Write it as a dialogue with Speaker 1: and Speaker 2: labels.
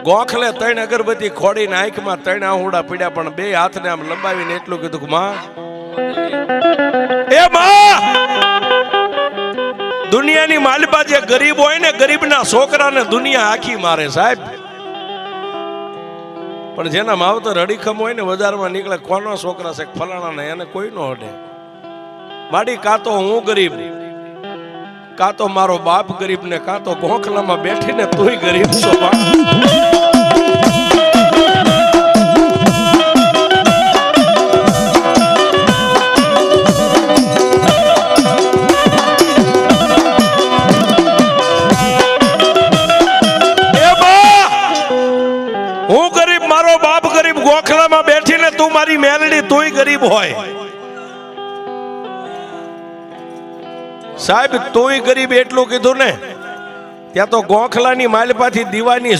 Speaker 1: ગોખલે 3 અગરબત્તી ખોડીને આંખમાં 3 આહુડા પડ્યા, પણ 2 હાથને આમ લંબાવીને એટલું કીધું કે માં, એ માં, દુનિયાની માલિપા જે ગરીબ હોય ને, ગરીબના છોકરાને દુનિયા આખી મારે સાહેબ. પણ જેના માવતર અડીખમ હોય ને, બજારમાં નીકળે, કોનો છોકરા છે ફલાણા ને, એને કોઈ નો અડે. માડી કાં તો હું ગરીબ, કાં તો મારો બાપ ગરીબ, ને કાં તો ગોખલામાં બેઠીને તુંય ગરીબ છો. હું ગરીબ, મારો બાપ ગરીબ, ગોખલામાં બેઠીને તું મારી મેલડી, તુંય ગરીબ હોય સાહેબ. તુંય ગરીબ એટલું કીધું ને, ત્યાં તો ગોખલાની માલપાથી દીવાની